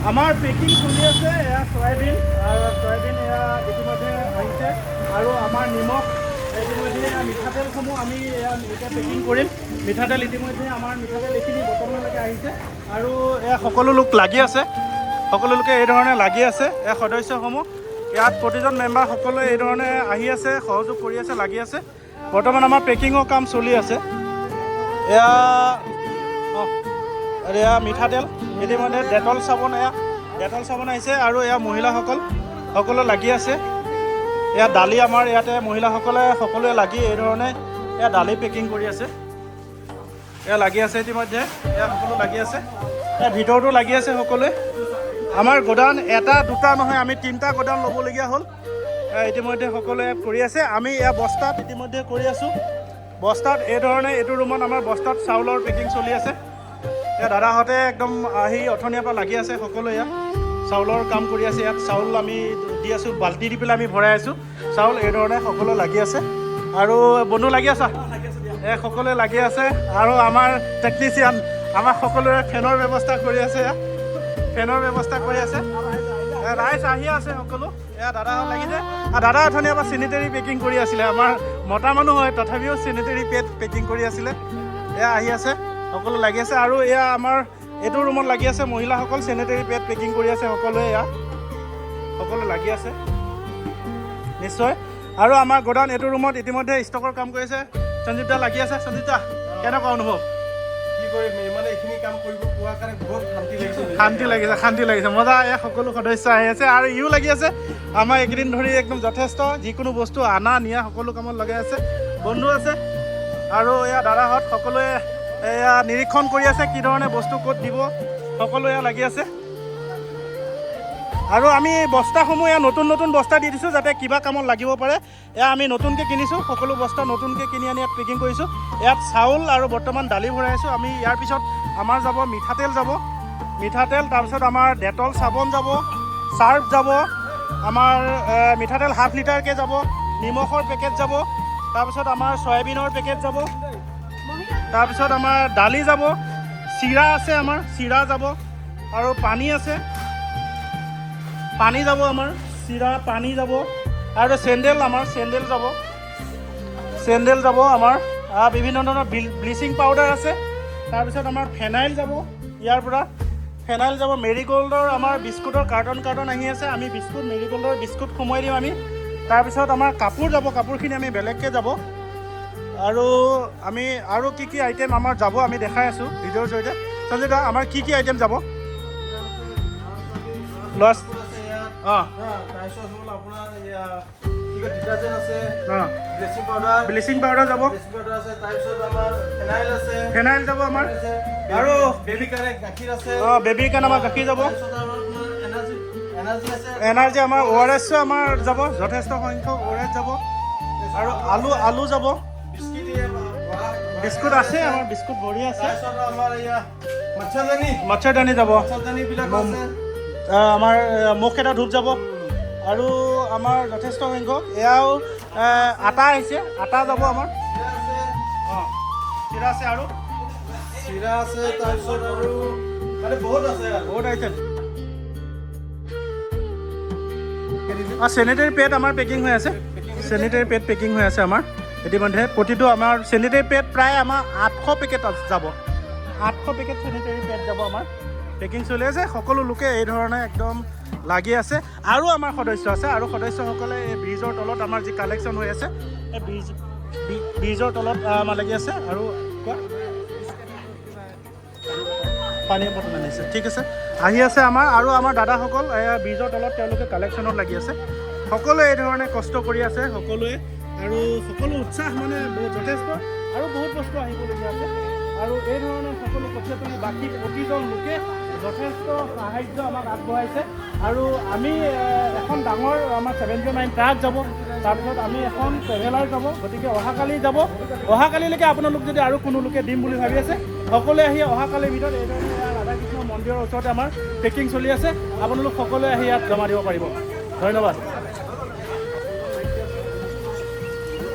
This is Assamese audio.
আমাৰ পেকিং চলি আছে। এয়া চয়াবিন এয়া ইতিমধ্যে আহিছে আৰু আমাৰ নিমখ ইতিমধ্যে মিঠাতেলসমূহ আমি এয়া এতিয়া পেকিং কৰিম। মিঠাতেল ইতিমধ্যে আমাৰ মিঠাতেল এইখিনি বৰ্তমানলৈকে আহিছে আৰু এয়া সকলো লোক লাগি আছে। সকলো লোকে এই ধৰণে লাগি আছে। এয়া সদস্যসমূহ ইয়াত প্ৰতিজন মেম্বাৰ সকলোৱে এই ধৰণে আহি আছে, সহযোগ কৰি আছে, লাগি আছে। বৰ্তমান আমাৰ পেকিঙৰ কাম চলি আছে। এয়া এয়া মিঠাতেল ইতিমধ্যে ডেটল চাবোন আহিছে আৰু এয়া মহিলাসকল সকলো লাগি আছে। এয়া দালি আমাৰ ইয়াতে মহিলাসকলে সকলোৱে লাগি এই ধৰণে এয়া দালি পেকিং কৰি আছে। এয়া লাগি আছে ইতিমধ্যে, এয়া সকলো লাগি আছে। এয়া ভিতৰতো লাগি আছে সকলোৱে। আমাৰ গোডাউন এটা দুটা নহয়, আমি 3টা গোডাউন ল'বলগীয়া হ'ল। ইতিমধ্যে সকলোৱে কৰি আছে। আমি এয়া বস্তাত ইতিমধ্যে কৰি আছোঁ। বস্তাত এই ধৰণে এইটো ৰুমত আমাৰ বস্তাত চাউলৰ পেকিং চলি আছে। এয়া দাদাহঁতে একদম আহি অথনিয়াৰ পৰা লাগি আছে। সকলোৱে ইয়াত চাউলৰ কাম কৰি আছে। ইয়াত চাউল আমি দি আছোঁ, বাল্টি দি পেলাই আমি ভৰাই আছোঁ চাউল। এই ধৰণে সকলো লাগি আছে আৰু বন্ধু লাগি আছা? সকলোৱে লাগি আছে আৰু আমাৰ টেকনিচিয়ান আমাৰ সকলোৱে ফেনৰ ব্যৱস্থা কৰি আছে। ফেনৰ ব্যৱস্থা কৰি আছে। ৰাইজ আহি আছে সকলো। এয়া দাদাহঁত লাগিছে। দাদা অথনিয়াৰ পৰা চেনিটেৰী পেকিং কৰি আছিলে। আমাৰ মতা মানুহ হয়, তথাপিও চেনিটেৰী পেড পেকিং কৰি আছিলে। এয়া আহি আছে, সকলো লাগি আছে আৰু এয়া আমাৰ এইটো ৰুমত লাগি আছে মহিলাসকল চেনিটেৰী পেড পেকিং কৰি আছে। সকলোৱে এয়া সকলো লাগি আছে নিশ্চয়। আৰু আমাৰ গোডাউন এইটো ৰুমত ইতিমধ্যে ষ্টকৰ কাম কৰি আছে। সঞ্জীৱ দা লাগি আছে। সঞ্জীৱ দা কেনেকুৱা অনুভৱ? কি কৰিম, মানে এইখিনি কাম কৰিব পোৱাৰ কাৰণে বহুত শান্তি লাগিছে মজা। এয়া সকলো সদস্য আহি আছে আৰু ইও লাগি আছে। আমাৰ এইকেইদিন ধৰি একদম যথেষ্ট যিকোনো বস্তু অনা নিয়া সকলো কামত লগাই আছে। বন্ধু আছে আৰু এয়া দাদাহঁত সকলোৱে এয়া নিৰীক্ষণ কৰি আছে কি ধৰণে বস্তু ক'ত দিব। সকলো এয়া লাগি আছে আৰু আমি বস্তাসমূহ এয়া নতুন বস্তা দি দিছোঁ যাতে কিবা কামত লাগিব পাৰে। এয়া আমি নতুনকৈ কিনিছোঁ, সকলো বস্তা নতুনকৈ কিনি আনি ইয়াত পেকিং কৰিছোঁ। ইয়াত চাউল আৰু বৰ্তমান দালি ভৰাই আছোঁ আমি। ইয়াৰ পিছত আমাৰ যাব মিঠাতেল, তাৰপিছত আমাৰ ডেটল চাবোন যাব, চাৰ্ফ যাব, আমাৰ মিঠাতেল ½ লিটাৰকৈ যাব, নিমখৰ পেকেট যাব, তাৰপিছত আমাৰ চয়াবিনৰ পেকেট যাব, তাৰপিছত আমাৰ দালি যাব, চিৰা আছে, আমাৰ চিৰা যাব আৰু পানী আছে, পানী যাব আমাৰ চিৰা পানী যাব আৰু চেণ্ডেল যাব আমাৰ। বিভিন্ন ধৰণৰ ব্লিচিং পাউডাৰ আছে। তাৰপিছত আমাৰ ফেনাইল যাব, ইয়াৰ পৰা ফেনাইল যাব। মেৰিগ'ল্ডৰ আমাৰ বিস্কুটৰ কাৰ্টন আহি আছে। আমি মেৰিগ'ল্ডৰ বিস্কুট সোমোৱাই দিম আমি। তাৰপিছত আমাৰ কাপোৰ যাব, কাপোৰখিনি আমি বেলেগকৈ যাব। আৰু আমি আৰু কি আইটেম আমাৰ যাব আমি দেখাই আছোঁ ভিডিঅ'ৰ জৰিয়তে। সঞ্জয় দা আমাৰ কি আইটেম যাব? লছ ব্লিচিং পাউডাৰ যাব, ফেনাইল যাব আমাৰ আৰু বেবীৰ কাৰণে আমাৰ গাখীৰ যাব। এনাৰ্জি আমাৰ ORS আমাৰ যাব, যথেষ্ট সংখ্যক ORS যাব আৰু আলু যাব। বিস্কুট আছে, আমাৰ বিস্কুট ভৰি আছে। মচ্ছৰদানি যাব, আমাৰ মুখ এটা ধূপ যাব আৰু আমাৰ যথেষ্ট সংখ্যক এয়াও আটা আহিছে, আটা যাব আমাৰ। চিৰা আছে আৰু তাৰপিছত আৰু বহুত আহিছে। চেনিটেৰী পেড আমাৰ পেকিং হৈ আছে। আমাৰ ইতিমধ্যে প্ৰতিটো আমাৰ চেনিটেৰী পেড প্ৰায় আমাৰ 800 পেকেট যাব। 800 পেকেট চেনিটেৰী পেড যাব আমাৰ। পেকিং চলি আছে। সকলো লোকে এই ধৰণে একদম লাগি আছে আৰু আমাৰ সদস্য আছে আৰু সদস্যসকলে এই ব্ৰিজৰ তলত আমাৰ যি কালেকশ্যন হৈ আছে এই ব্ৰিজৰ তলত আমাৰ লাগি আছে। আৰু কোৱা পানীৰ বটল আনিছে, ঠিক আছে, আহি আছে আমাৰ। আৰু আমাৰ দাদাসকল ব্ৰিজৰ তলত তেওঁলোকে কালেকশ্যনত লাগি আছে। সকলোৱে এই ধৰণে কষ্ট কৰি আছে সকলোৱে আৰু সকলো উৎসাহ মানে যথেষ্ট আৰু বহুত বস্তু আহিবলগীয়া আছে। আৰু এই ধৰণে সকলো কঠিয়া তুলি বাকী প্ৰতিজন লোকে যথেষ্ট সাহাৰ্য আমাক আগবঢ়াইছে। আৰু আমি এখন ডাঙৰ আমাৰ 79 ট্ৰাক যাব, তাৰপিছত আমি এখন ট্ৰেভেলাৰ যাব। গতিকে অহাকালিলৈকে আপোনালোক যদি আৰু কোনো লোকে দিম বুলি ভাবি আছে সকলোৱে আহি অহাকালিৰ ভিতৰত এই ধৰণে ৰাধাকৃষ্ণ মন্দিৰৰ ওচৰতে আমাৰ পেকিং চলি আছে। আপোনালোক সকলোৱে আহি ইয়াত জমা দিব পাৰিব। ধন্যবাদ।